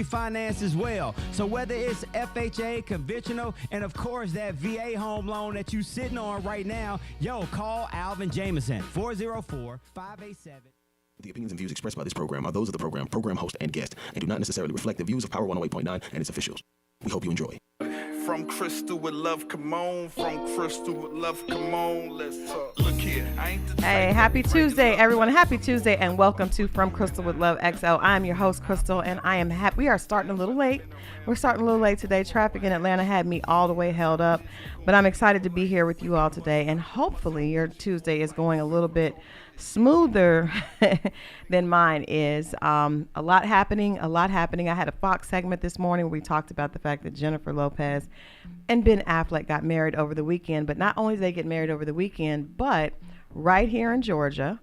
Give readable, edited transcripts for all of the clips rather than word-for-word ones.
finance as well. So whether it's FHA, conventional, and of course that VA home loan that you sitting on right now, call Alvin Jameson, 404-587. The opinions and views expressed by this program are those of the program host, and guest, and do not necessarily reflect the views of Power 108.9 and its officials. We hope you enjoy. From Christal with love, come on. From Christal with love, come on. Let's talk. Look here, I ain't the Hey, happy Tuesday, everyone. Happy Tuesday, and welcome to From Christal with Love XL. I'm your host, Christal, and I am happy. We are starting a little late. We're starting a little late today. Traffic in Atlanta had me all the way held up, but I'm excited to be here with you all today, and hopefully your Tuesday is going a little bit smoother than mine is. A lot happening. I had a Fox segment this morning where we talked about the fact that Jennifer Lopez and Ben Affleck got married over the weekend. But not only did they get married over the weekend, but right here in Georgia,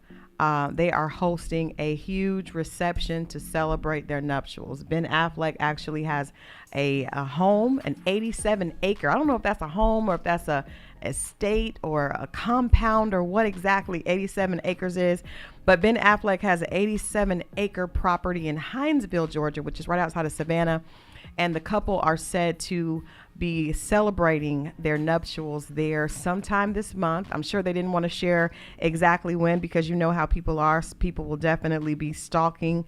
they are hosting a huge reception to celebrate their nuptials. Ben Affleck actually has a home, an 87-acre. I don't know if that's a home or if that's a estate or a compound or what exactly 87 acres is. But Ben Affleck has an 87-acre property in Hinesville, Georgia, which is right outside of Savannah. And the couple are said to be celebrating their nuptials there sometime this month. I'm sure they didn't want to share exactly when, because you know how people are. People will definitely be stalking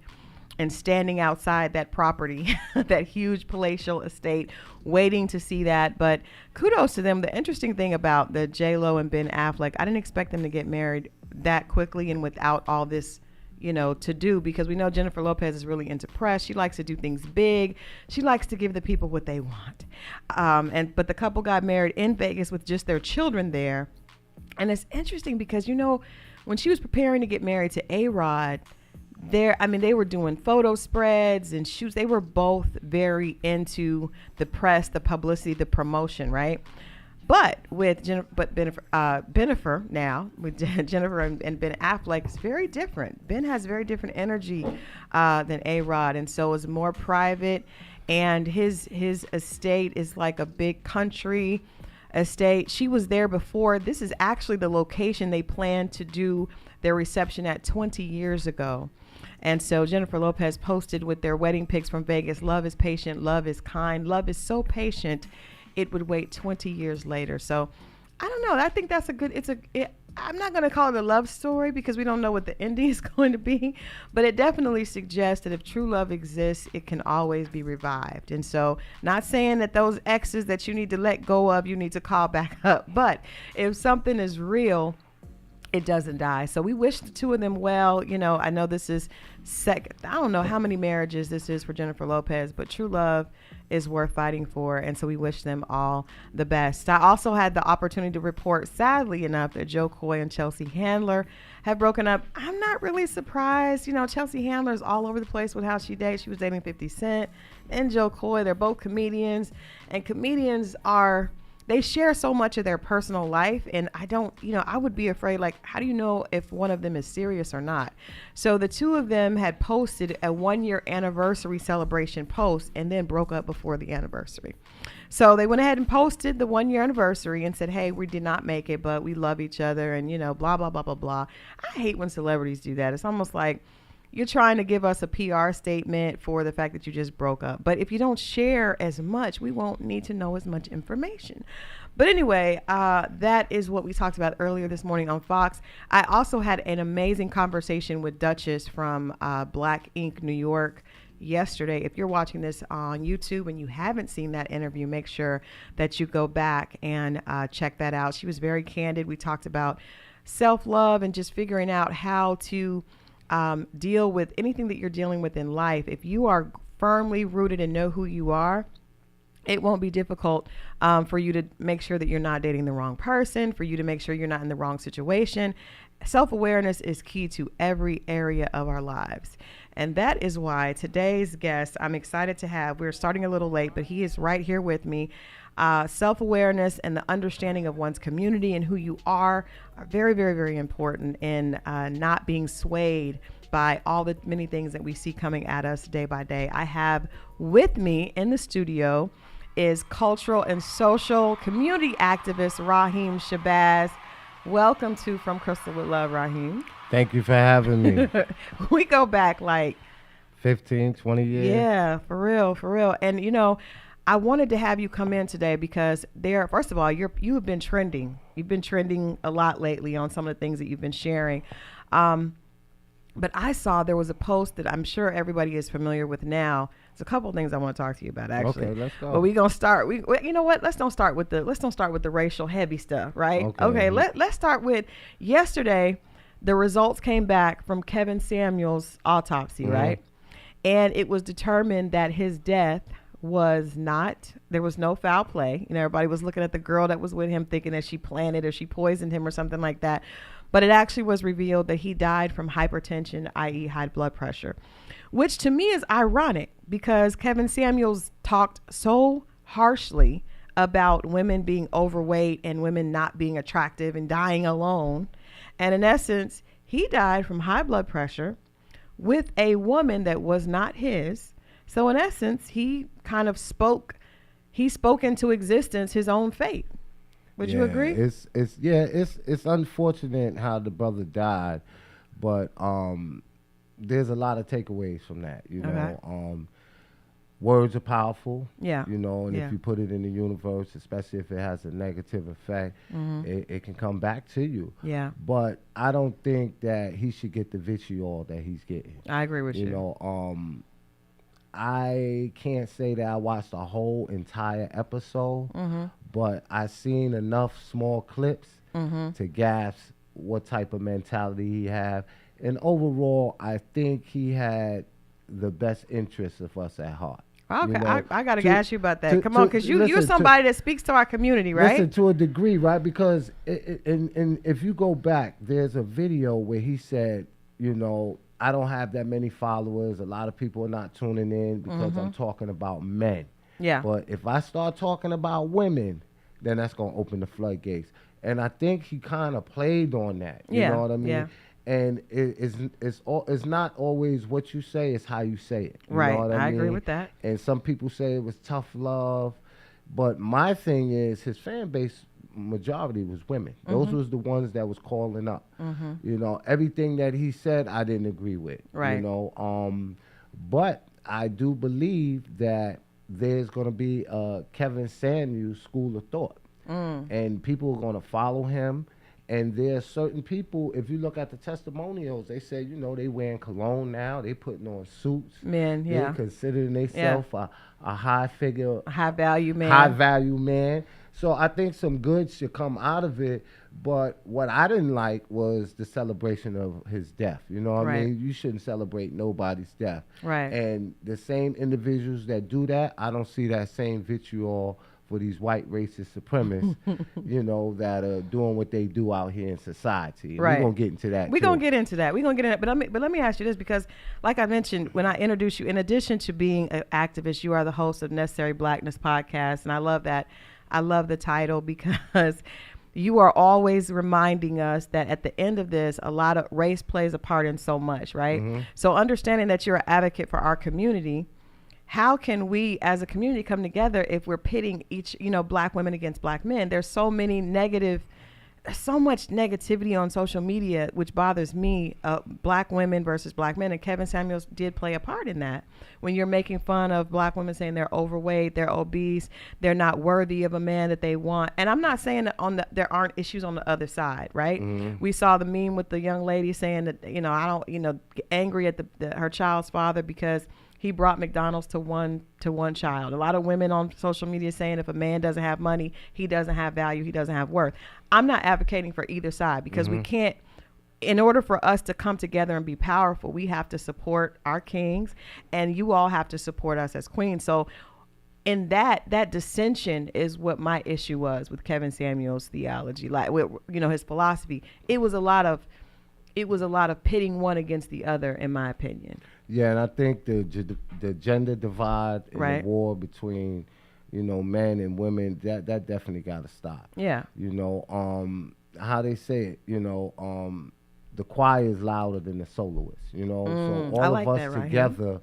and standing outside that property, that huge palatial estate, waiting to see that. But kudos to them. The interesting thing about the J-Lo and Ben Affleck, I didn't expect them to get married that quickly and without all this, to do, because we know Jennifer Lopez is really into press. She likes to do things big. She likes to give the people what they want. But the couple got married in Vegas with just their children there. And it's interesting because, when she was preparing to get married to A-Rod, they were doing photo spreads and shoots. They were both very into the press, the publicity, the promotion, right? But with Jennifer and Ben Affleck, it's very different. Ben has very different energy than A-Rod, and so it's more private. And his estate is like a big country estate. She was there before. This is actually the location they planned to do their reception at 20 years ago. And so Jennifer Lopez posted with their wedding pics from Vegas, "Love is patient, love is kind, love is so patient, it would wait 20 years later." So I don't know. I think that's I'm not going to call it a love story because we don't know what the ending is going to be, but it definitely suggests that if true love exists, it can always be revived. And so, not saying that those exes that you need to let go of, you need to call back up, but if something is real, it doesn't die. So we wish the two of them well. I know this is I don't know how many marriages this is for Jennifer Lopez, but true love is worth fighting for. And so we wish them all the best. I also had the opportunity to report, sadly enough, that Joe Coy and Chelsea Handler have broken up. I'm not really surprised. Chelsea Handler is all over the place with how she dates. She was dating 50 Cent and Joe Coy. They're both comedians, and comedians they share so much of their personal life, and I would be afraid, how do you know if one of them is serious or not? So the two of them had posted a 1-year anniversary celebration post and then broke up before the anniversary. So they went ahead and posted the 1-year anniversary and said, "Hey, we did not make it, but we love each other," and blah, blah, blah, blah, blah. I hate when celebrities do that. It's almost like you're trying to give us a PR statement for the fact that you just broke up. But if you don't share as much, we won't need to know as much information. But anyway, that is what we talked about earlier this morning on Fox. I also had an amazing conversation with Duchess from Black Ink New York yesterday. If you're watching this on YouTube and you haven't seen that interview, make sure that you go back and check that out. She was very candid. We talked about self-love and just figuring out how to deal with anything that you're dealing with in life. If you are firmly rooted and know who you are, it won't be difficult for you to make sure that you're not dating the wrong person, for you to make sure you're not in the wrong situation. Self-awareness is key to every area of our lives. And that is why today's guest, I'm excited to have, we're starting a little late, but he is right here with me. Self-awareness and the understanding of one's community and who you are very, very, very important in not being swayed by all the many things that we see coming at us day by day. I have with me in the studio is cultural and social community activist Raheem Shabazz. Welcome to From Christal with Love, Raheem. Thank you for having me. We go back like 15, 20 years. Yeah, for real, for real. And I wanted to have you come in today because first of all, you have been trending. You've been trending a lot lately on some of the things that you've been sharing. But I saw there was a post that I'm sure everybody is familiar with now. There's a couple of things I want to talk to you about, actually. Okay, let's go. But we're gonna start. You know what? Let's don't start with the racial heavy stuff, right? Okay. Let's start with yesterday. The results came back from Kevin Samuels' autopsy, right? And it was determined that his death there was no foul play. Everybody was looking at the girl that was with him thinking that she planted or she poisoned him or something like that. But it actually was revealed that he died from hypertension, i.e. high blood pressure, which to me is ironic because Kevin Samuels talked so harshly about women being overweight and women not being attractive and dying alone. And in essence, he died from high blood pressure with a woman that was not his. So in essence, he kind of spoke into existence his own fate. Would you agree? It's unfortunate how the brother died, but there's a lot of takeaways from that. Words are powerful. Yeah. And if you put it in the universe, especially if it has a negative effect, it can come back to you. Yeah. But I don't think that he should get the vitriol that he's getting. I agree with you. I can't say that I watched the whole entire episode, but I seen enough small clips to grasp what type of mentality he had. And overall, I think he had the best interests of us at heart. Okay, I got to ask you about that. Come on, because you're somebody that speaks to our community, right? Listen, to a degree, right? Because if you go back, there's a video where he said, I don't have that many followers. A lot of people are not tuning in because I'm talking about men. Yeah. But if I start talking about women, then that's going to open the floodgates. And I think he kind of played on that. You know what I mean? Yeah. And it's not always what you say, it's how you say it. You know what I mean? Agree with that. And some people say it was tough love. But my thing is his fan base majority was women. Those was the ones that was calling up. Everything that he said I didn't agree with. Right. But I do believe that there's going to be a Kevin Samuels school of thought. And people are going to follow him. And there are certain people, if you look at the testimonials, they say, they wearing cologne now. They putting on suits. Men, yeah. They considering themselves a high figure. A high value man. High value man. So I think some good should come out of it. But what I didn't like was the celebration of his death. You know what I mean? You shouldn't celebrate nobody's death. Right. And the same individuals that do that, I don't see that same vitriol for these white racist supremacists, that are doing what they do out here in society. Right. We're going to get into that. We're going to get into that. But let me ask you this, because like I mentioned, when I introduced you, in addition to being an activist, you are the host of Necessary Blackness podcast. And I love that. I love the title because you are always reminding us that at the end of this, a lot of race plays a part in so much, right? So understanding that you're an advocate for our community, how can we as a community come together if we're pitting black women against black men? There's so much negativity on social media, which bothers me, black women versus black men. And Kevin Samuels did play a part in that. When you're making fun of black women saying they're overweight, they're obese, they're not worthy of a man that they want. And I'm not saying that there aren't issues on the other side, right? We saw the meme with the young lady saying that, I don't, angry at her child's father because he brought McDonald's to one child. A lot of women on social media saying if a man doesn't have money, he doesn't have value, he doesn't have worth. I'm not advocating for either side because we can't, in order for us to come together and be powerful, we have to support our kings and you all have to support us as queens. So in that dissension is what my issue was with Kevin Samuels' theology, like, his philosophy. It was a lot of pitting one against the other, in my opinion. Yeah, and I think the gender divide and the war between, men and women, that definitely got to stop. Yeah. How they say it, the choir is louder than the soloist, so all of us together,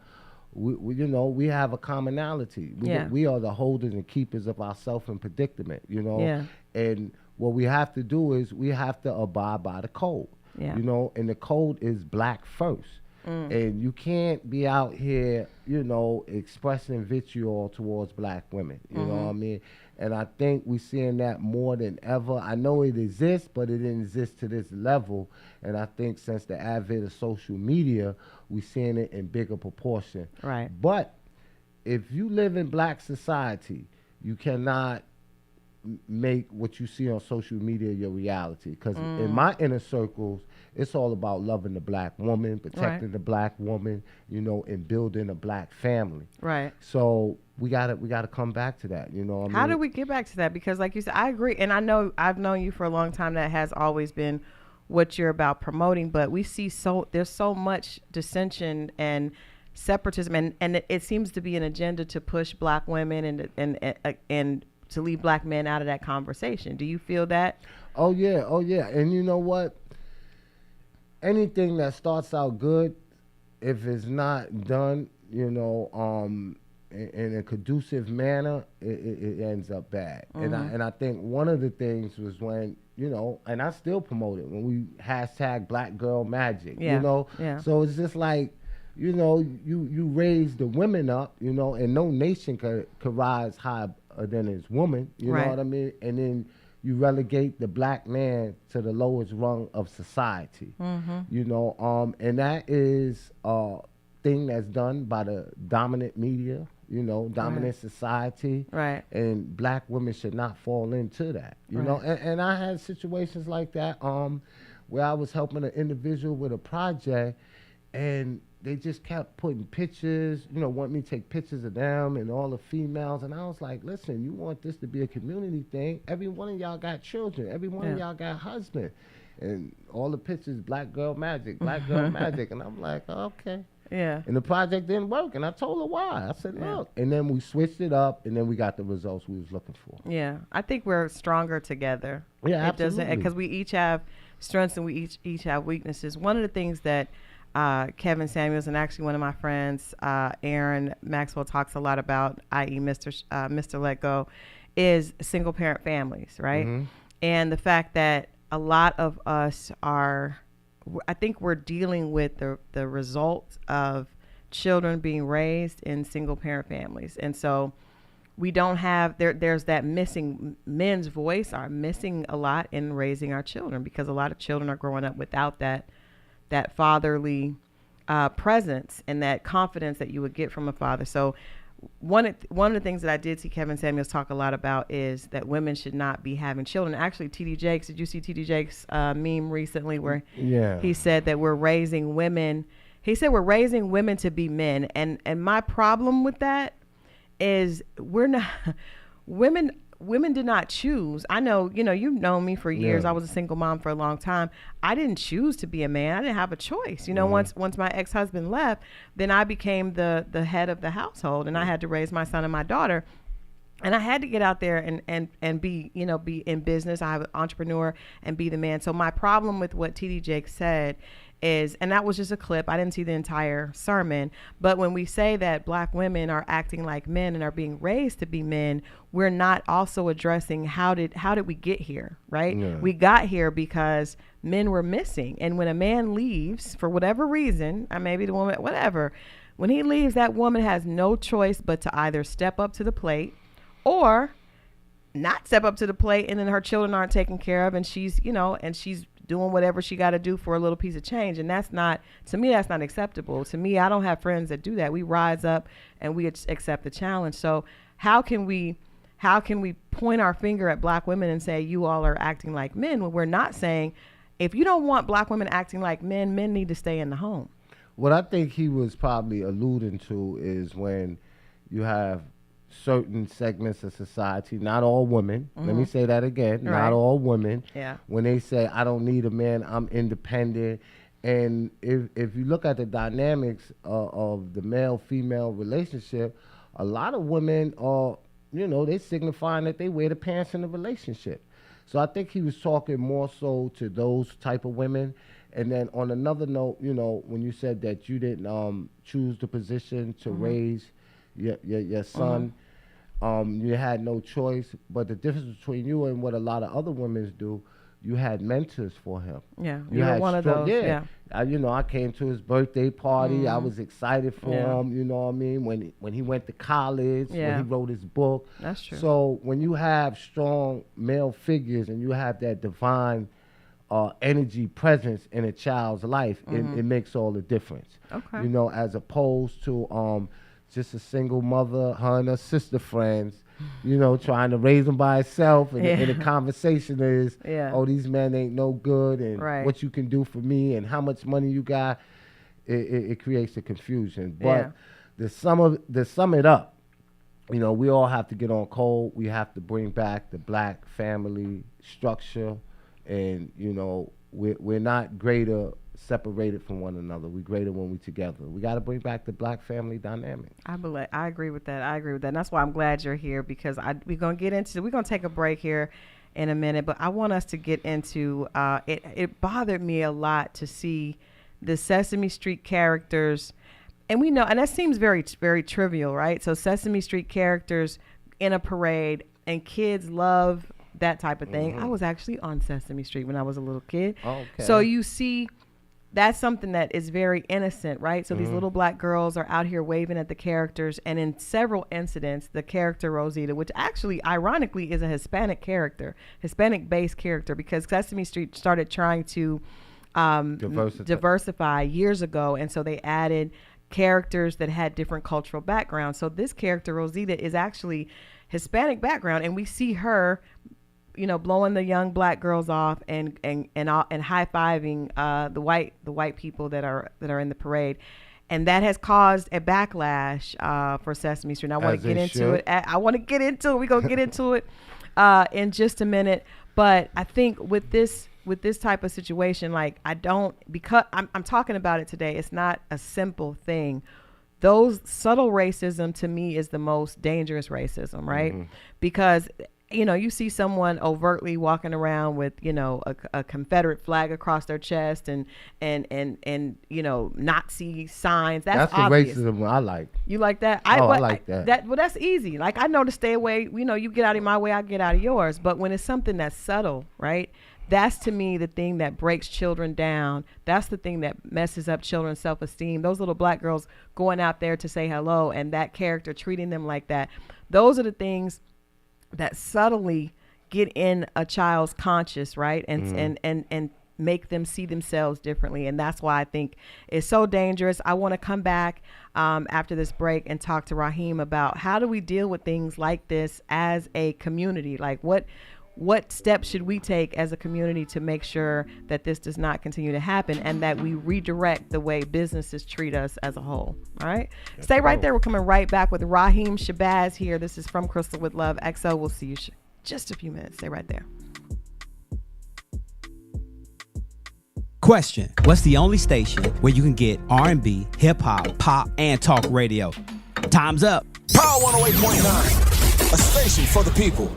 we have a commonality. We are the holders and keepers of ourselves in predicament, and what we have to do is we have to abide by the code. Yeah. And the code is black first. And you can't be out here, expressing vitriol towards black women. You know what I mean? And I think we're seeing that more than ever. I know it exists, but it didn't exist to this level. And I think since the advent of social media, we're seeing it in bigger proportion. Right. But if you live in black society, you cannot make what you see on social media your reality. Because in my inner circles, it's all about loving the black woman, protecting the black woman, and building a black family. Right. So we gotta come back to that. How do we get back to that? Because like you said, I agree, and I know I've known you for a long time. That has always been what you're about promoting. But we see there's so much dissension and separatism, and it seems to be an agenda to push black women and to leave black men out of that conversation. Do you feel that? Oh yeah. And you know what? Anything that starts out good, if it's not done, in a conducive manner, it ends up bad. And I think one of the things was when, and I still promote it, when we hashtag Black Girl Magic, Yeah. So it's just like, you raise the women up, and no nation could rise higher than its woman, you know what I mean? And then you relegate the black man to the lowest rung of society, and that is a thing that's done by the dominant media, dominant society, right? And black women should not fall into that, you know. And I had situations like that, where I was helping an individual with a project, and they just kept putting pictures, want me to take pictures of them and all the females. And I was like, listen, you want this to be a community thing? Every one of y'all got children. Every one of y'all got husband. And all the pictures, Black Girl Magic, Black Girl Magic. And I'm like, okay. Yeah. And the project didn't work. And I told her why. I said, look. And then we switched it up, and then we got the results we was looking for. Yeah. I think we're stronger together. Yeah, absolutely. Because we each have strengths and we each have weaknesses. One of the things that Kevin Samuels and actually one of my friends, Aaron Maxwell, talks a lot about, i.e. Mr. Let Go, is single parent families, right? And the fact that a lot of us I think we're dealing with the results of children being raised in single parent families. And so we don't have, there's that missing, men's voice are missing a lot in raising our children, because a lot of children are growing up without that fatherly presence and that confidence that you would get from a father. So one of the things that I did see Kevin Samuels talk a lot about is that women should not be having children. Actually, T.D. Jakes, did you see T.D. Jakes' meme recently where he said that we're raising women? He said we're raising women to be men. And my problem with that is we're not women did not choose. I know, you've known me for years. I was a single mom for a long time. I didn't choose to be a man. I didn't have a choice. Once my ex-husband left, then I became the head of the household, and I had to raise my son and my daughter. And I had to get out there and be in business. I have an entrepreneur and be the man. So my problem with what T.D. Jakes said is, and that was just a clip, I didn't see the entire sermon, but when we say that black women are acting like men and are being raised to be men, we're not also addressing how did we get here, right? We got here because men were missing. And when a man leaves for whatever reason, maybe the woman, whatever, when he leaves, that woman has no choice but to either step up to the plate or not step up to the plate, and then her children aren't taken care of, and she's doing whatever she got to do for a little piece of change. And that's not acceptable. To me, I don't have friends that do that. We rise up and we accept the challenge. So how can we point our finger at black women and say, you all are acting like men, when we're not saying, if you don't want black women acting like men need to stay in the home? What I think he was probably alluding to is when you have certain segments of society, not all women, let me say that again, not all women, when they say, I don't need a man, I'm independent. And if you look at the dynamics of the male-female relationship, a lot of women are, they signifying that they wear the pants in the relationship. So I think he was talking more so to those type of women. And then on another note, when you said that you didn't choose the position to raise your son, you had no choice. But the difference between you and what a lot of other women do, you had mentors for him. Yeah, You you're had one of those. Yeah. I came to his birthday party. I was excited for him. You know what I mean? When he went to college, when he wrote his book. That's true. So when you have strong male figures and you have that divine energy presence in a child's life, it makes all the difference. Okay. You know, as opposed to just a single mother, her and her sister friends, you know, trying to raise them by herself, and the conversation is, oh, these men ain't no good, and what you can do for me, and how much money you got. It creates a confusion. But to sum it up, you know, we all have to get on code. We have to bring back the black family structure, and you know, we're not greater separated from one another. We're greater when we're together. We got to bring back the black family dynamic. I agree with that. And that's why I'm glad you're here, because we're going to take a break here in a minute, but I want us to get into, it bothered me a lot to see the Sesame Street characters, and we know, and that seems very, very trivial, right? So Sesame Street characters in a parade, and kids love that type of thing. I was actually on Sesame Street when I was a little kid. Okay. So you see, that's something that is very innocent, right? So these little black girls are out here waving at the characters, and in several incidents, the character Rosita, which actually ironically is a Hispanic based character, because Sesame Street started trying to diversify years ago, and so they added characters that had different cultural backgrounds. So this character Rosita is actually Hispanic background, and we see her, you know, blowing the young black girls off and high-fiving the white people that are in the parade, and that has caused a backlash for Sesame Street. And I want to get into it. I want to get into it. We're gonna get into it in just a minute. But I think with this type of situation, like, because I'm talking about it today, it's not a simple thing. Those subtle racism to me is the most dangerous racism, right? Because, you know, you see someone overtly walking around with, you know, a Confederate flag across their chest and you know, Nazi signs. That's obvious. The racism I like. You like that? I like that. Well, that's easy. Like, I know to stay away. You know, you get out of my way, I get out of yours. But when it's something that's subtle, right? That's, to me, the thing that breaks children down. That's the thing that messes up children's self-esteem. Those little black girls going out there to say hello, and that character treating them like that. Those are the things that subtly get in a child's conscious, right? And make them see themselves differently. And that's why I think it's so dangerous. I want to come back after this break and talk to Raheem about how do we deal with things like this as a community? Like, what steps should we take as a community to make sure that this does not continue to happen, and that we redirect the way businesses treat us as a whole? All right. Stay right there. We're coming right back with Raheem Shabazz here. This is From Christal with Love XO. We'll see you just a few minutes. Stay right there. Question: what's the only station where you can get R&B, hip hop, pop, and talk radio? Time's up. Power 108.9, a station for the people.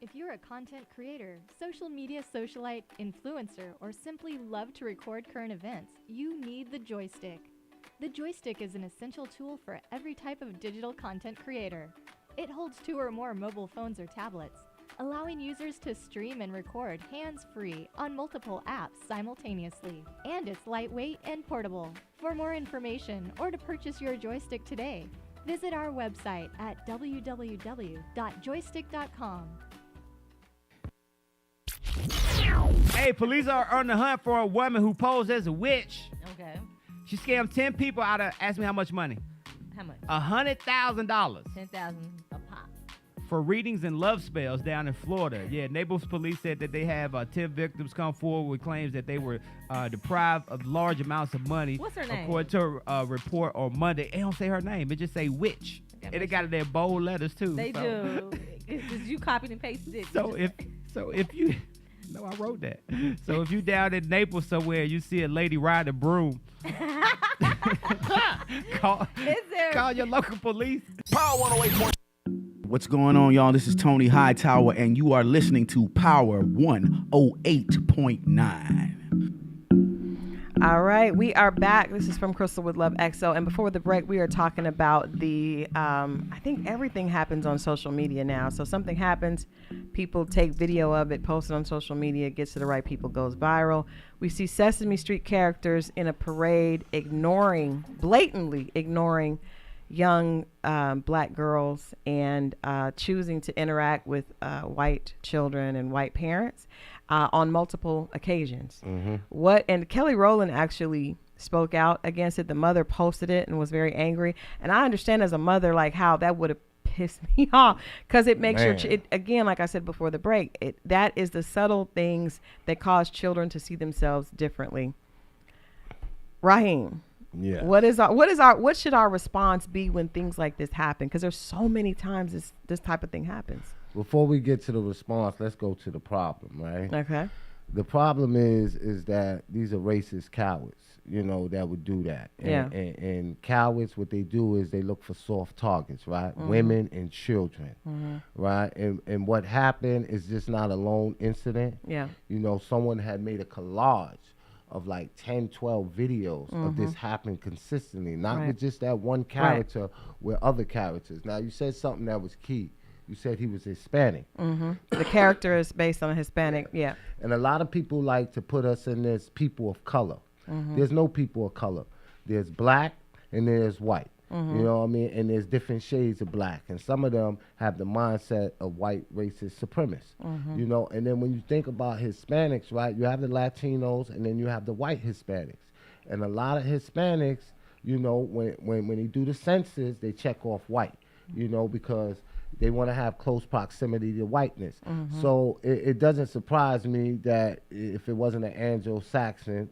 If you're a content creator, social media socialite, influencer, or simply love to record current events, you need the joystick. The joystick is an essential tool for every type of digital content creator. It holds 2 or more mobile phones or tablets, allowing users to stream and record hands-free on multiple apps simultaneously. And it's lightweight and portable. For more information or to purchase your joystick today, visit our website at www.joystick.com. Hey, police are on the hunt for a woman who posed as a witch. Okay. She scammed 10 people out of, ask me how much money? How much? $100,000 $10,000 a pop. for readings and love spells down in Florida. Yeah, Naples police said that they have 10 victims come forward with claims that they were deprived of large amounts of money. What's her name? According to a report on Monday. It don't say her name. It just say witch. And it got it in bold letters too. They do. It's you copied and pasted it. So if you no, I wrote that. So if you down in Naples somewhere and you see a lady riding a broom Call your local police. Power 108. What's going on, y'all? This is Tony Hightower, and you are listening to Power 108.9. All right, we are back. This is from Christal with Love XO. And before the break, we are talking about the, I think everything happens on social media now. So something happens, people take video of it, post it on social media, gets to the right people, goes viral. We see Sesame Street characters in a parade blatantly ignoring young black girls and choosing to interact with white children and white parents on multiple occasions. And Kelly Rowland actually spoke out against it. The mother posted it and was very angry. And I understand as a mother, like, how that would have pissed me off, because it makes again, like I said before the break, that is the subtle things that cause children to see themselves differently. Raheem. Yeah. What should our response be when things like this happen? Because there's so many times this type of thing happens. Before we get to the response, let's go to the problem, right? Okay. The problem is that these are racist cowards, that would do that. And cowards, what they do is they look for soft targets, right? Women and children, right? And what happened is just not a lone incident. Yeah. Someone had made a collage of like 10, 12 videos of this happening consistently, not with just that one character, with other characters. Now, you said something that was key. You said he was Hispanic. The character is based on a Hispanic, yeah. And a lot of people like to put us in this people of color. There's no people of color. There's black and there's white. You know what I mean? And there's different shades of black. And some of them have the mindset of white racist supremacists. And then when you think about Hispanics, right, you have the Latinos and then you have the white Hispanics. And a lot of Hispanics, when they do the census, they check off white, because they want to have close proximity to whiteness. So it doesn't surprise me that if it wasn't an Anglo-Saxon,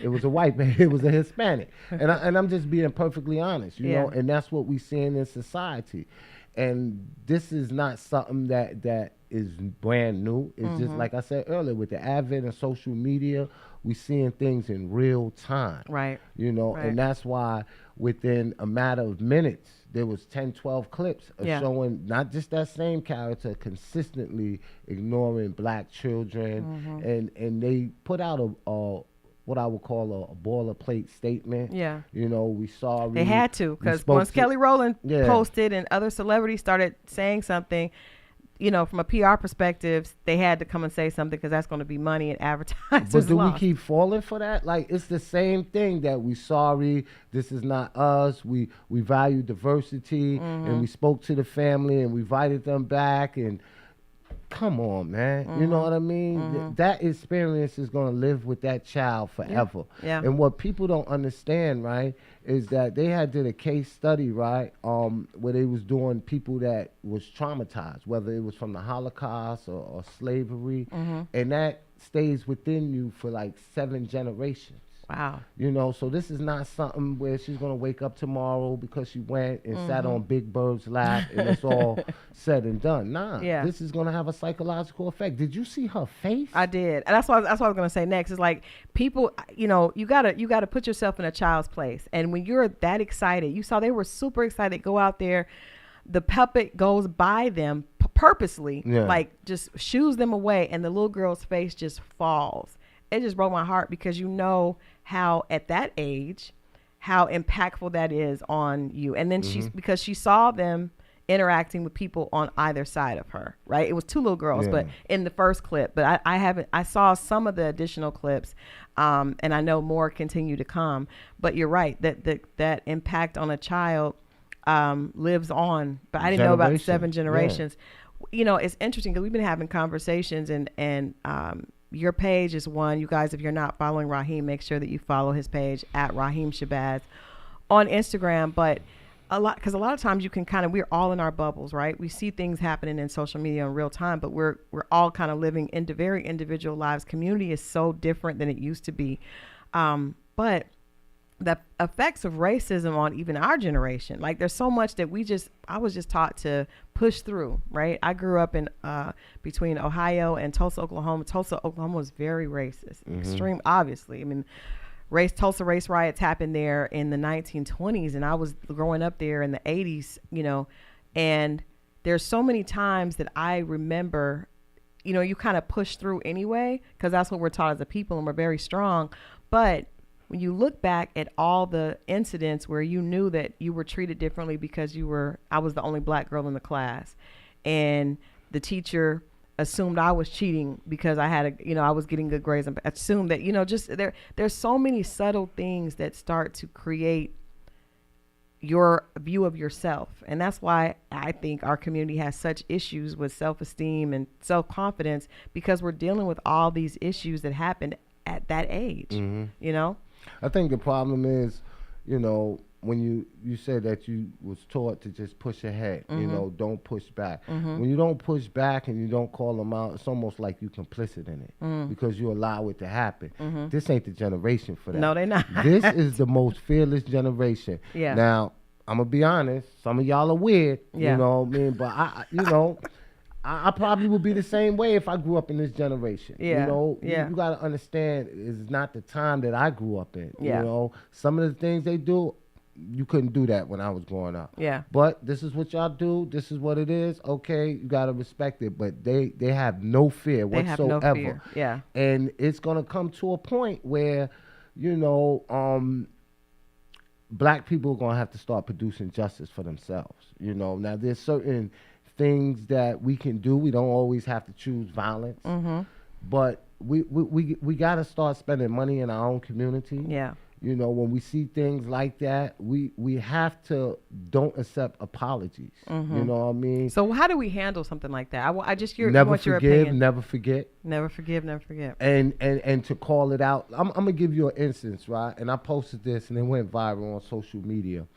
it was a white man, it was a Hispanic. And I'm just being perfectly honest, you know, and that's what we're seeing in society. And this is not something that is brand new. It's just like I said earlier, with the advent of social media, we're seeing things in real time. Right. And that's why within a matter of minutes, there was 10, 12 clips of showing not just that same character consistently ignoring black children. And they put out a what I would call a boilerplate statement. Yeah. We saw. They had to, because once Kelly Rowland posted and other celebrities started saying something, from a PR perspective, they had to come and say something, because that's going to be money and advertisers. But do we keep falling for that? Like, it's the same thing that we sorry, this is not us. We value diversity, and we spoke to the family and we invited them back. And come on, man. You know what I mean? That experience is going to live with that child forever. Yeah. And what people don't understand, right, is that they did a case study, right, where they was doing people that was traumatized, whether it was from the Holocaust or slavery, and that stays within you for like 7 generations. Wow. So this is not something where she's going to wake up tomorrow because she went and sat on Big Bird's lap and it's all said and done. Nah, this is going to have a psychological effect. Did you see her face? I did. And that's what I was going to say next. Is like, people, you got to put yourself in a child's place. And when you're that excited, you saw they were super excited, go out there. The puppet goes by them purposely, like just shoos them away. And the little girl's face just falls. It just broke my heart, because how at that age, how impactful that is on you. And then because she saw them interacting with people on either side of her, right? It was 2 little girls, but in the first clip, but I saw some of the additional clips, and I know more continue to come. But you're right, that impact on a child lives on. But I didn't know about 7 generations. It's interesting, because we've been having conversations, and your page is one. You guys, if you're not following Raheem, make sure that you follow his page at Raheem Shabazz on Instagram. But because a lot of times you can we're all in our bubbles, right? We see things happening in social media in real time, but we're all kind of living into very individual lives. Community is so different than it used to be. But the effects of racism on even our generation, like, there's so much that I was just taught to push through, right? I grew up in between Ohio and Tulsa, Oklahoma. Tulsa, Oklahoma was very racist, extreme, obviously. I mean, Tulsa race riots happened there in the 1920s, and I was growing up there in the 80s, and there's so many times that I remember, you kind of push through anyway, because that's what we're taught as a people, and we're very strong. But when you look back at all the incidents where you knew that you were treated differently because I was the only black girl in the class, and the teacher assumed I was cheating because I had I was getting good grades, and assumed that, just there's so many subtle things that start to create your view of yourself. And that's why I think our community has such issues with self-esteem and self-confidence, because we're dealing with all these issues that happened at that age. I think the problem is, when you said that you was taught to just push ahead, don't push back. When you don't push back and you don't call them out, it's almost like you complicit in it because you allow it to happen. This ain't the generation for that. No, they're not. This is the most fearless generation. Yeah. Now, I'm going to be honest. Some of y'all are weird, Yeah. But I probably would be the same way if I grew up in this generation. Yeah. You got to understand, it's not the time that I grew up in. Yeah. Some of the things they do, you couldn't do that when I was growing up. Yeah. But this is what y'all do. This is what it is. Okay, you got to respect it. But they have no fear whatsoever. Have no fear. Yeah. And it's going to come to a point where, black people are going to have to start producing justice for themselves. Now there's certain things that we can do. We don't always have to choose violence. But we got to start spending money in our own community. Yeah. When we see things like that, we have to don't accept apologies. You know what I mean? So how do we handle something like that? I just never want your forgive, opinion. never forget. Never forgive, never forget. And to call it out. I'm gonna give you an instance, right? And I posted this and it went viral on social media.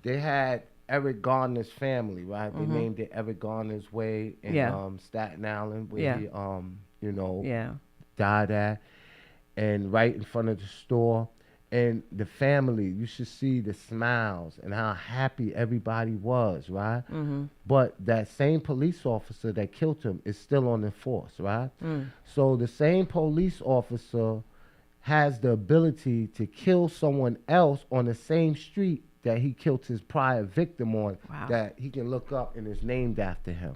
They had Eric Garner's family, right? They named it Eric Garner's Way in Staten Island, where he died at, and right in front of the store. And the family, you should see the smiles and how happy everybody was, right? But that same police officer that killed him is still on the force, right? So the same police officer has the ability to kill someone else on the same street that he killed his prior victim on, that he can look up and is named after him.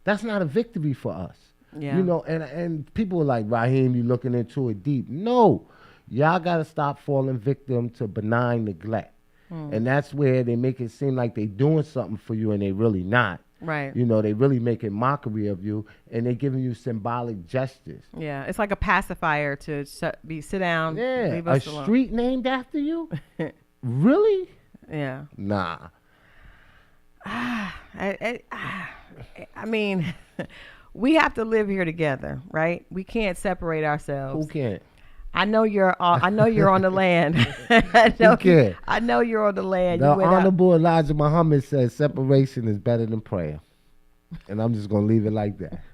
That's not a victory for us. Yeah. And people are like, Raheem, you looking into it deep. No. Y'all got to stop falling victim to benign neglect. And that's where they make it seem like they doing something for you and they really not. Right. They really making mockery of you and they giving you symbolic gestures. Yeah. It's like a pacifier to sit down. Yeah. Leave us alone. Street named after you? Really? Yeah. Nah. I mean, we have to live here together, right? We can't separate ourselves. Who can't? I know you're on the land. I know you're on the land. The Honorable Elijah Muhammad says separation is better than prayer. And I'm just going to leave it like that.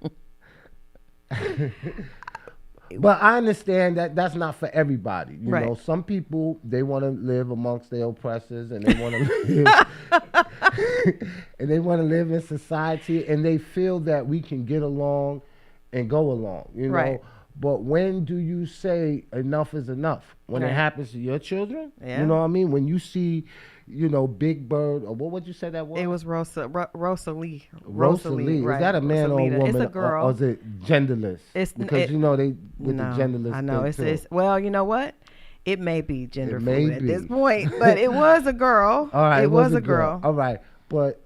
But I understand that that's not for everybody. You know, some people, they want to live amongst their oppressors and they want to live and they want to live in society and they feel that we can get along and go along, you know. But when do you say enough is enough? When it happens to your children? Yeah. You know what I mean? When you see, Big Bird, or what would you say that was? It was Rosalie. Rosalie. Is that a man or a woman? It's a girl. Or is it genderless? It's, because, they with the genderless I know. thing Well, you know what? It may be gender fluid at this point, but it was a girl. All right. It was a girl. All right. But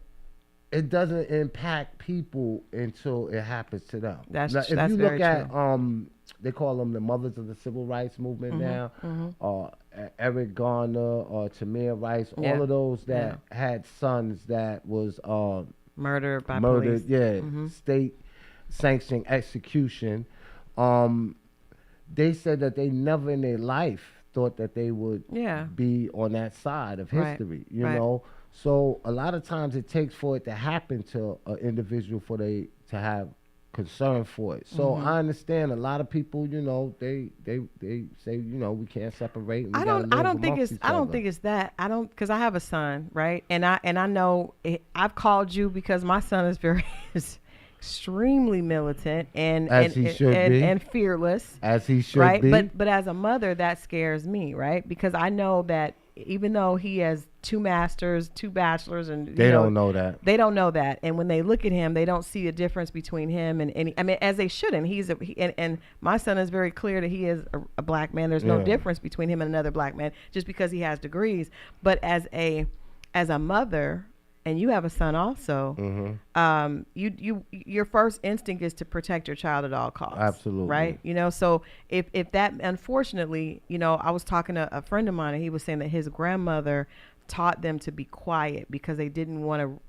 it doesn't impact people until it happens to them. That's now, if you look very at true. They call them the mothers of the civil rights movement now, Eric Garner or Tamir Rice, all of those that had sons that was murdered by police. State sanctioned execution. They said that they never in their life thought that they would be on that side of history, you know. So a lot of times it takes for it to happen to an individual for they to have concern for it. So I understand a lot of people, they say, we can't separate. And I don't think it's that. Because I have a son, right? And I know I've called you because my son is extremely militant and As he should be. and fearless. As he should right? be. But as a mother, that scares me, right? Because I know that even though he has 2 masters, 2 bachelors, and They don't know that. They don't know that, and when they look at him, they don't see a difference between him and any. I mean, as they shouldn't. And my son is very clear that he is a black man. There's no Yeah. difference between him and another black man just because he has degrees. But as a mother, and you have a son also, your first instinct is to protect your child at all costs. Absolutely. Right? You know, so if that, unfortunately, you know, I was talking to a friend of mine, and he was saying that his grandmother taught them to be quiet because they didn't want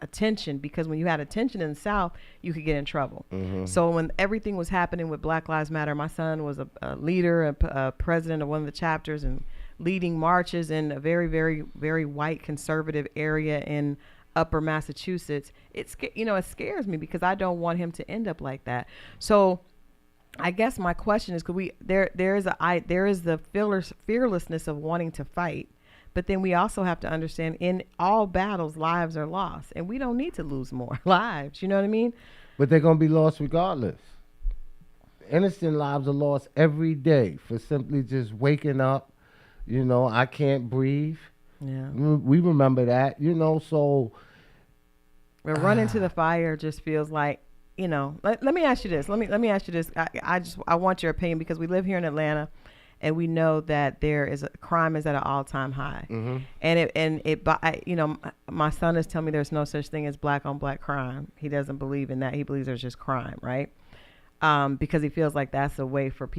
attention, because when you had attention in the South, you could get in trouble. So when everything was happening with Black Lives Matter, my son was a leader, a president of one of the chapters, and leading marches in a very, very, very white conservative area in upper Massachusetts. It scares me because I don't want him to end up like that. So I guess my question is, there is the fearlessness of wanting to fight, but then we also have to understand in all battles, lives are lost, and we don't need to lose more lives. You know what I mean? But they're going to be lost regardless. Innocent lives are lost every day for simply just waking up. You know, I can't breathe. Yeah. We remember that, you know, so. But running to the fire just feels like, you know, let me ask you this. Let me ask you this. I want your opinion, because we live here in Atlanta, and we know that crime is at an all-time high. And my son is telling me there's no such thing as black on black crime. He doesn't believe in that. He believes there's just crime, right? Because he feels like that's a way for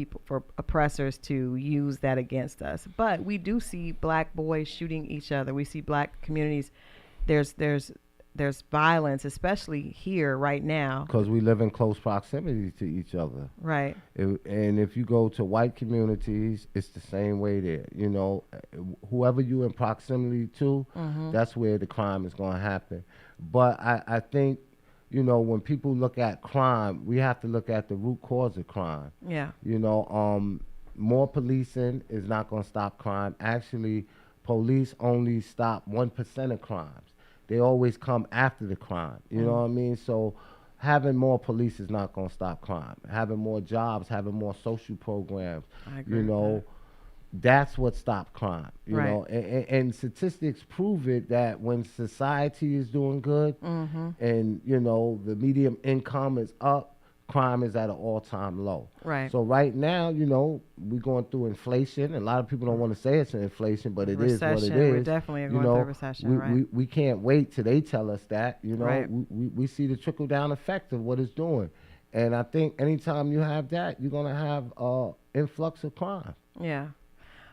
oppressors to use that against us. But we do see black boys shooting each other. We see black communities. There's violence, especially here right now. Because we live in close proximity to each other. Right. And if you go to white communities, it's the same way there. You know, whoever you in proximity to, that's where the crime is going to happen. But I think, you know, when people look at crime, we have to look at the root cause of crime. Yeah. You know, more policing is not going to stop crime. Actually, police only stop 1% of crimes. They always come after the crime. You know what I mean? So having more police is not going to stop crime. Having more jobs, having more social programs, I agree you know, that's what stopped crime. You Right. know, and statistics prove it, that when society is doing good and, you know, the median income is up, crime is at an all-time low. Right. So right now, you know, we're going through inflation. And a lot of people don't want to say it's an inflation, but it is what it is. We definitely are going through a recession, right? We can't wait till they tell us that. You know, Right. we see the trickle-down effect of what it's doing. And I think anytime you have that, you're going to have an influx of crime. Yeah.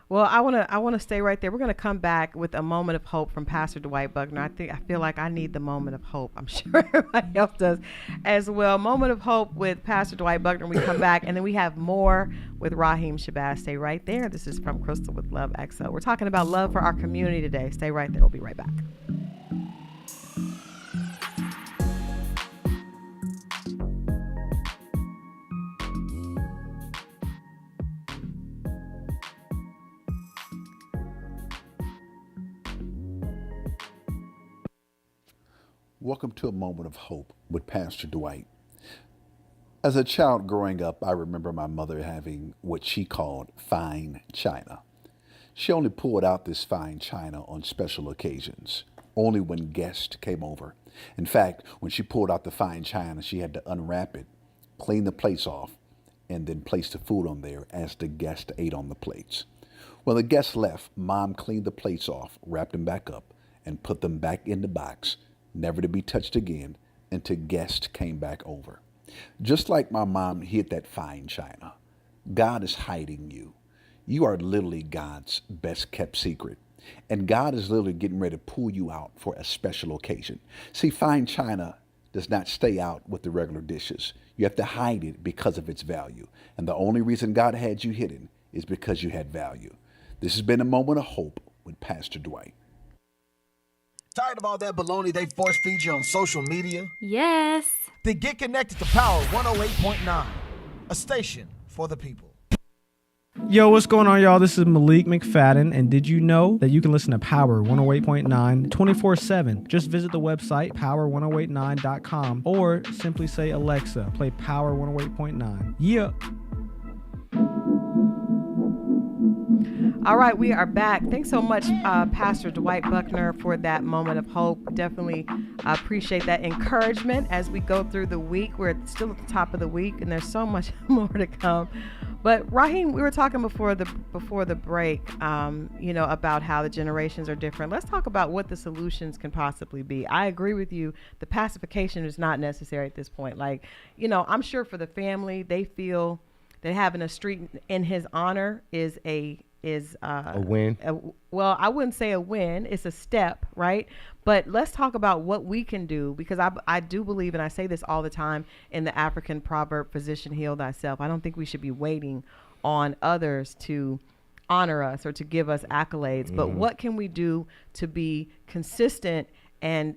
Well, I want to stay right there. We're going to come back with a moment of hope from Pastor Dwight Buckner. I feel like I need the moment of hope. I'm sure everybody else does as well. Moment of hope with Pastor Dwight Buckner. We come back, and then we have more with Raheem Shabazz. Stay right there. This is From Christal with Love XO. We're talking about love for our community today. Stay right there. We'll be right back. Welcome to a moment of hope with Pastor Dwight. As a child growing up, I remember my mother having what she called fine china. She only pulled out this fine china on special occasions, only when guests came over. In fact, when she pulled out the fine china, she had to unwrap it, clean the plates off, and then place the food on there as the guests ate on the plates. When the guests left, Mom cleaned the plates off, wrapped them back up, and put them back in the box, never to be touched again until guests came back over. Just like my mom hid that fine china, God is hiding you. You are literally God's best kept secret. And God is literally getting ready to pull you out for a special occasion. See, fine china does not stay out with the regular dishes. You have to hide it because of its value. And the only reason God had you hidden is because you had value. This has been a moment of hope with Pastor Dwight. Tired of all that baloney they force feed you on social media? Yes. Then get connected to Power 108.9, a station for the people. Yo, what's going on, y'all? This is Malik McFadden, and did you know that you can listen to Power 108.9 24/7? Just visit the website, power1089.com, or simply say, Alexa, play Power 108.9. Yeah. All right, we are back. Thanks so much, Pastor Dwight Buckner, for that moment of hope. Definitely appreciate that encouragement as we go through the week. We're still at the top of the week, and there's so much more to come. But Raheem, we were talking before the break, about how the generations are different. Let's talk about what the solutions can possibly be. I agree with you. The pacification is not necessary at this point. Like, I'm sure for the family, they feel that having a street in his honor is a win. Well, I wouldn't say a win. It's a step, right? But let's talk about what we can do, because I do believe, and I say this all the time, in the African proverb, physician, heal thyself. I don't think we should be waiting on others to honor us or to give us accolades. But what can we do to be consistent and,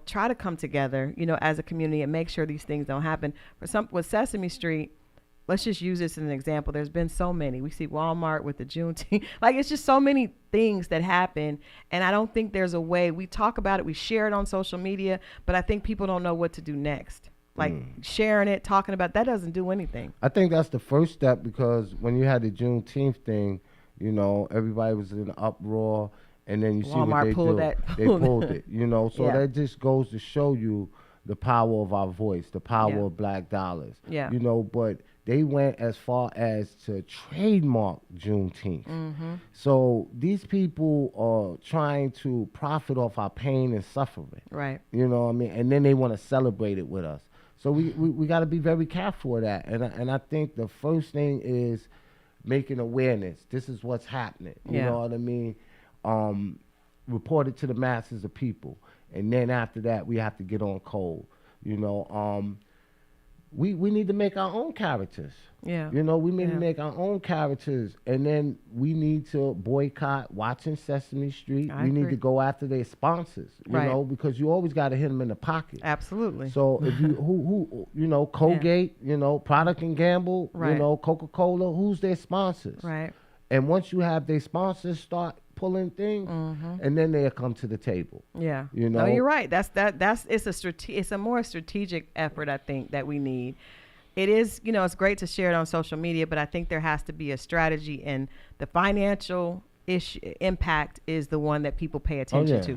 try to come together, as a community and make sure these things don't happen? With Sesame Street, let's just use this as an example. There's been so many. We see Walmart with the Juneteenth. Like, it's just so many things that happen. And I don't think there's a way. We talk about it. We share it on social media. But I think people don't know what to do next. Like, sharing it, talking about that doesn't do anything. I think that's the first step, because when you had the Juneteenth thing, everybody was in an uproar. And then you see what they do. They pulled it, So Yeah. that just goes to show you the power of our voice, the power of black dollars. Yeah. But they went as far as to trademark Juneteenth. So these people are trying to profit off our pain and suffering. Right. You know what I mean? And then they want to celebrate it with us. So we got to be very careful of that. And I think the first thing is making awareness. This is what's happening. You know what I mean? Report it to the masses of people. And then after that, we have to get on cold. We need to make our own characters. Yeah. We need to make our own characters. And then we need to boycott watching Sesame Street. We need to go after their sponsors, because you always got to hit them in the pocket. Absolutely. So if you, who Colgate, Product and Gamble, Coca-Cola, who's their sponsors? Right. And once you have their sponsors start pulling things, and then they'll come to the table. Yeah. No, you're right. It's a more strategic effort, I think, that we need. It is, it's great to share it on social media, but I think there has to be a strategy, and the financial impact is the one that people pay attention to.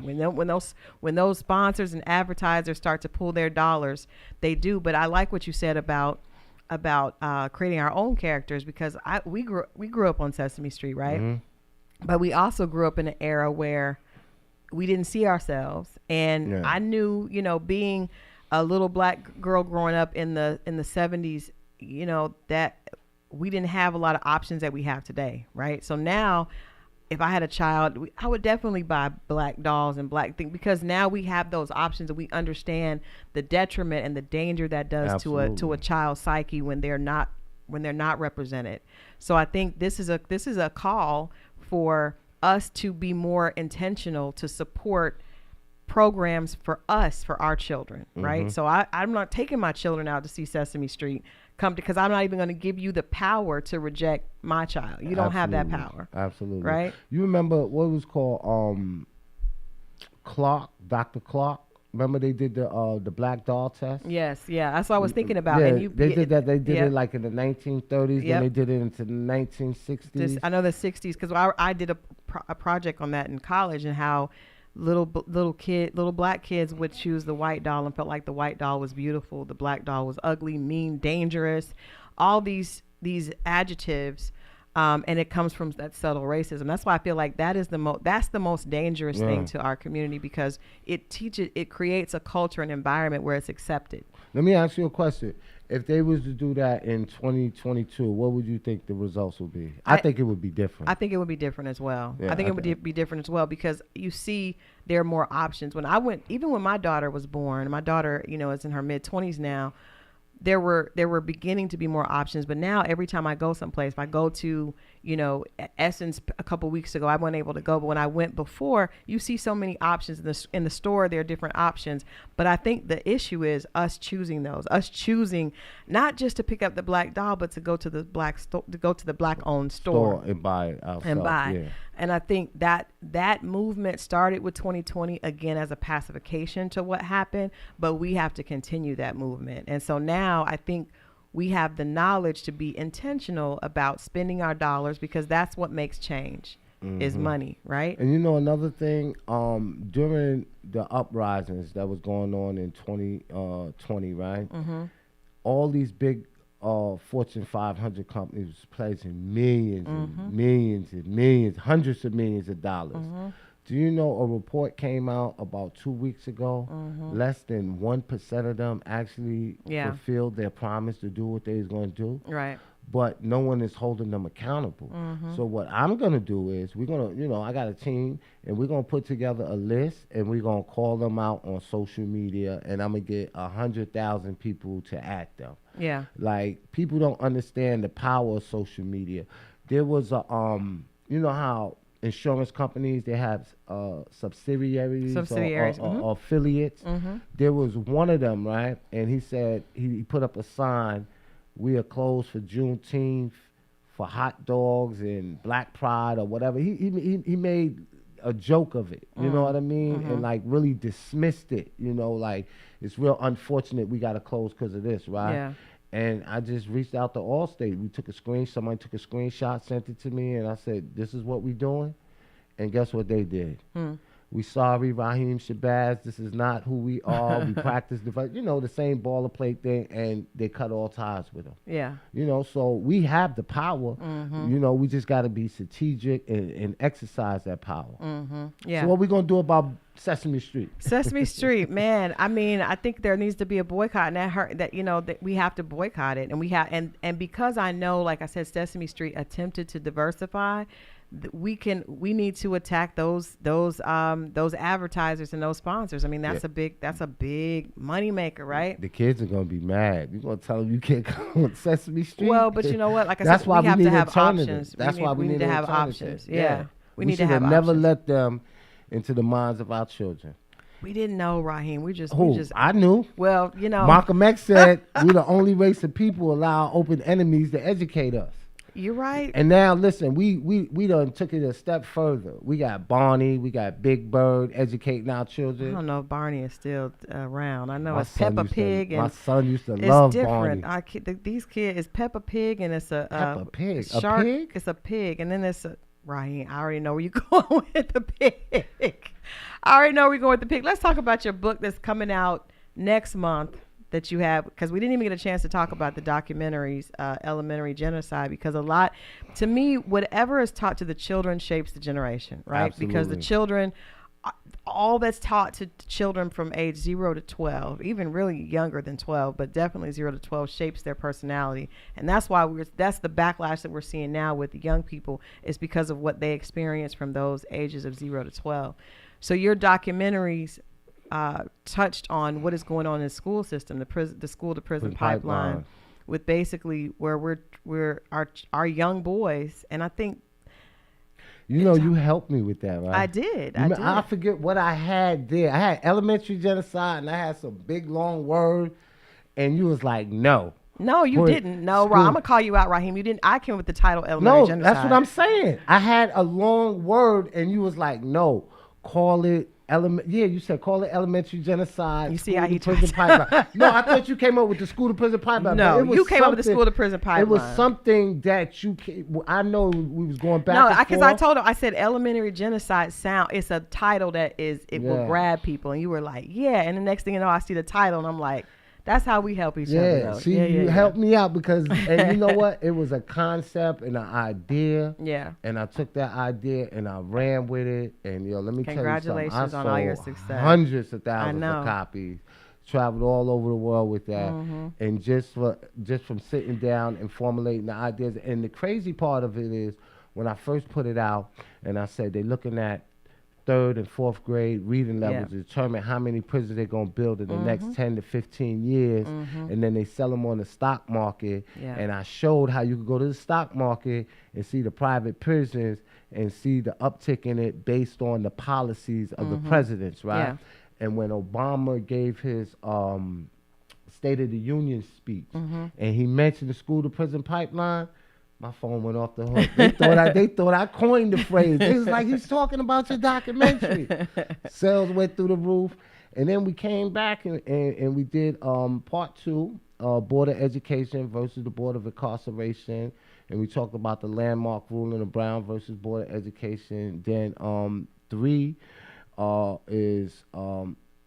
When those sponsors and advertisers start to pull their dollars, they do. But I like what you said about creating our own characters, because we grew up on Sesame Street, right? But we also grew up in an era where we didn't see ourselves. And I knew, being a little black girl growing up in the 70s, that we didn't have a lot of options that we have today, right? So now, if I had a child, I would definitely buy black dolls and black things, because now we have those options, and we understand the detriment and the danger that does to a child's psyche when they're not represented. So I think this is a call for us to be more intentional to support programs for our children, right? So I'm not taking my children out to see Sesame Street, because I'm not even going to give you the power to reject my child. You don't have that power. Absolutely. Right? You remember what was called Dr. Clark? Remember they did the black doll test? Yes, yeah. That's what I was thinking about. Yeah, And they did that. They did it like in the 1930s, then they did it into the 1960s. I know the 60s, because I did a project on that in college, and how little black kids would choose the white doll and felt like the white doll was beautiful, the black doll was ugly, mean, dangerous, all these adjectives. And it comes from that subtle racism. That's why I feel like that's the most dangerous thing to our community, because it creates a culture and environment where it's accepted. Let me ask you a question. If they was to do that in 2022, what would you think the results would be? I think it would be different. I think it would be different as well. Yeah, I think it would be different as well, because you see there are more options. Even when my daughter was born, my daughter, is in her mid-20s now, there were beginning to be more options. But now every time I go someplace, if I go to, Essence a couple weeks ago, I wasn't able to go, but when I went before, you see so many options in the store. There are different options, but I think the issue is us choosing not just to pick up the black doll, but to go to the black owned store and buy ourselves. Yeah. And I think that movement started with 2020 again as a pacification to what happened, but we have to continue that movement. And so now I think we have the knowledge to be intentional about spending our dollars, because that's what makes change is money, right? And another thing, during the uprisings that was going on in 2020, right? All these big Fortune 500 companies was placing millions and millions and millions, hundreds of millions of dollars. Do you know a report came out about 2 weeks ago? Less than 1% of them actually fulfilled their promise to do what they was going to do. Right. But no one is holding them accountable. So what I'm going to do is we're going to, I got a team, and we're going to put together a list, and we're going to call them out on social media, and I'm going to get 100,000 people to add them. Yeah. Like, people don't understand the power of social media. There was a, how insurance companies, they have subsidiaries or affiliates. There was one of them, right? And he said, he put up a sign, "We are closed for Juneteenth, for hot dogs and Black Pride," or whatever. He made a joke of it, you know what I mean? And like really dismissed it, like, it's real unfortunate we got to close because of this, right? Yeah. And I just reached out to Allstate. Somebody took a screenshot, sent it to me, and I said, "This is what we doing." And guess what they did? "We sorry, Raheem Shabazz. This is not who we are. We practice the same boilerplate thing," and they cut all ties with them. Yeah. So we have the power. We just got to be strategic and exercise that power. Yeah. So what we gonna do about Sesame Street? Sesame Street, man. I mean, I think there needs to be a boycott, and that we have to boycott it, and because I know, like I said, Sesame Street attempted to diversify. We need to attack those advertisers and those sponsors. I mean, that's a big money maker, right? The kids are gonna be mad. You're gonna tell them you can't come on Sesame Street. Well, but you know what? Like I said, we have to have options. That's why we need to have options. Yeah. We need to have never options. let them into the minds of our children. We didn't know, Raheem. I knew. Well, Malcolm X said we're the only race of people allow open enemies to educate us. You're right. And now, listen, we done took it a step further. We got Barney, we got Big Bird educating our children. I don't know if Barney is still around. I know it's Peppa Pig. My son used to love different. Barney. These kids, it's Peppa Pig, and it's a Peppa Pig. Shark. A pig? It's a pig, and then it's a Raheem. I already know where you're going with the pig. I already know where you're going with the pig. Let's talk about your book that's coming out next month that you have, because we didn't even get a chance to talk about the documentaries, Elementary Genocide, because to me, whatever is taught to the children shapes the generation, right? Absolutely. Because the children, all that's taught to children from age 0 to 12, even really younger than 12, but definitely 0 to 12 shapes their personality. And that's why that's the backlash that we're seeing now with the young people, is because of what they experience from those ages of 0 to 12. So your documentaries touched on what is going on in the school system, the school to prison pipeline, with basically where we're our young boys. And I think you helped me with that, right? I did. I forget what I had there. I had elementary genocide, and I had some big long word, and you was like, no. No, you didn't. No, I'm gonna call you out, Raheem. You didn't. I came with the title Elementary Genocide. No, that's what I'm saying. I had a long word, and you was like, no, call it. You said call it Elementary Genocide. You see how he prison pipeline. No, I thought you came up with the school to prison pipeline. No, you came up with the school to prison pipeline. It was something that I know we was going back. No, because I told him, I said Elementary Genocide sound. It's a title that will grab people, and you were like, yeah. And the next thing you know, I see the title, and I'm like, that's how we help each other. See, you helped me out because, and you know what? It was a concept and an idea. Yeah. And I took that idea and I ran with it. And let me tell you something. Congratulations on all your success. Hundreds of thousands of copies. Traveled all over the world with that. And just from sitting down and formulating the ideas. And the crazy part of it is when I first put it out and I said they're looking at 3rd and 4th grade reading levels to determine how many prisons they're going to build in the next 10 to 15 years. And then they sell them on the stock market. And I showed how you could go to the stock market and see the private prisons and see the uptick in it based on the policies of the presidents, right? And when Obama gave his State of the Union speech and he mentioned the school to prison pipeline, my phone went off the hook. They thought I coined the phrase. It was like, he's talking about your documentary. Sales went through the roof. And then we came back and we did part 2, Board of Education versus the Board of Incarceration. And we talked about the landmark ruling of Brown versus Board of Education. Then 3 is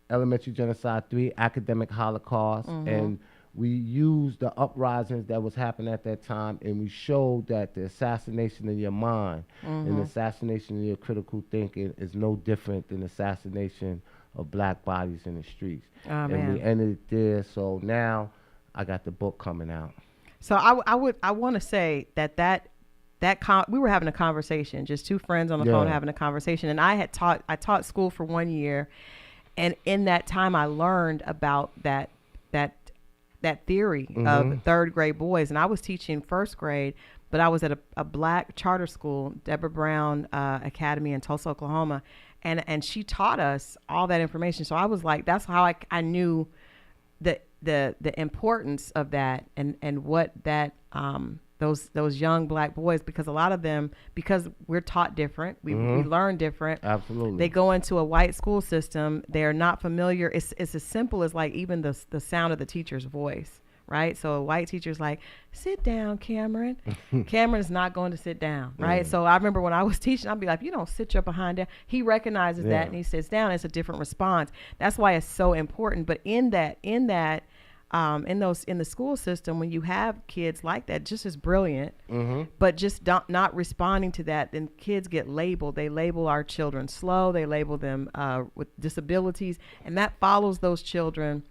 Elementary Genocide 3, Academic Holocaust. And we used the uprisings that was happening at that time, and we showed that the assassination of your mind and the assassination of your critical thinking is no different than the assassination of black bodies in the streets. And we ended it there. So now I got the book coming out. So I want to say that we were having a conversation, just 2 friends on the phone having a conversation, and I taught school for 1 year, and in that time I learned about that theory of 3rd grade boys, and I was teaching 1st grade, but I was at a black charter school, Deborah Brown Academy in Tulsa, Oklahoma, and she taught us all that information. So I was like, that's how I knew the importance of that and what that those young black boys, because a lot of them, because we're taught different, we learn different. Absolutely. They go into a white school system. They're not familiar. It's as simple as like even the sound of the teacher's voice, right? So a white teacher's like, sit down, Cameron. Cameron is not going to sit down, right? So I remember when I was teaching, I'd be like, you don't sit your behind down. He recognizes that and he sits down. It's a different response. That's why it's so important. But in the school system, when you have kids like that, just as brilliant, but just not responding to that, then kids get labeled. They label our children slow. They label them with disabilities, and that follows those children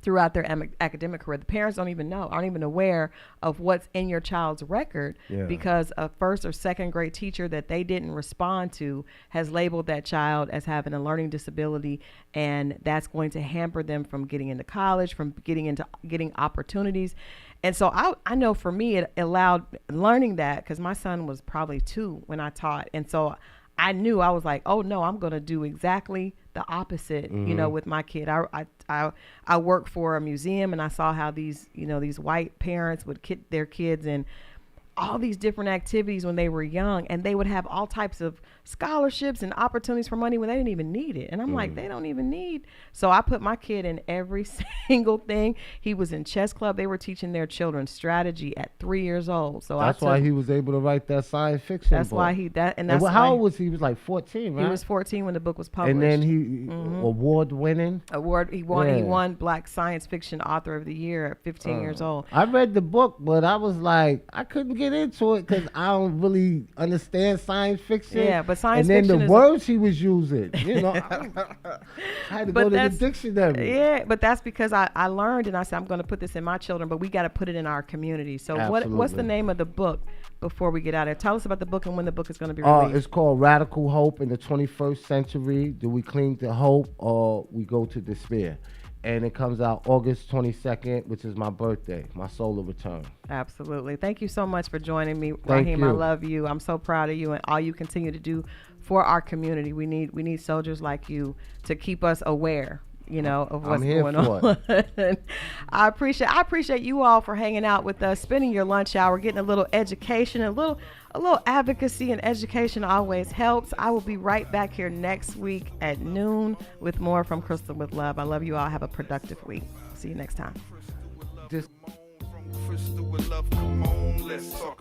throughout their academic career. The parents aren't even aware of what's in your child's record because a 1st or 2nd grade teacher that they didn't respond to has labeled that child as having a learning disability, and that's going to hamper them from getting into college, from getting opportunities. And so I know for me, it allowed learning that, because my son was probably 2 when I taught. And so I knew, I was like, oh no, I'm going to do exactly the opposite, with my kid. I worked for a museum, and I saw how these white parents would kit their kids in all these different activities when they were young, and they would have all types of scholarships and opportunities for money when they didn't even need it. And I'm like, they don't even need. So I put my kid in every single thing. He was in chess club. They were teaching their children strategy at 3 years old. So that's why he was able to write that science fiction book. How old was he? He was like 14, right? He was 14 when the book was published. And then he award-winning. He won Black Science Fiction Author of the Year at 15 years old. I read the book, but I was like, I couldn't get into it because I don't really understand science fiction. Yeah, but science fiction. And then the words he was using, I had to go to the dictionary. Yeah, but that's because I learned, and I said, I'm going to put this in my children, but we got to put it in our community. So what's the name of the book before we get out of here? Tell us about the book and when the book is going to be released. It's called Radical Hope in the 21st Century. Do we cling to hope or we go to despair? And it comes out August 22nd, which is my birthday, my solar return. Absolutely. Thank you so much for joining me, Raheem. I love you. I'm so proud of you and all you continue to do for our community. We need soldiers like you to keep us aware, of what's going on. I appreciate you all for hanging out with us, spending your lunch hour, getting a little education, a little advocacy and education always helps. I will be right back here next week at noon with more from Christal with Love. I love you all. Have a productive week. See you next time. Christal with Love, come on, let's talk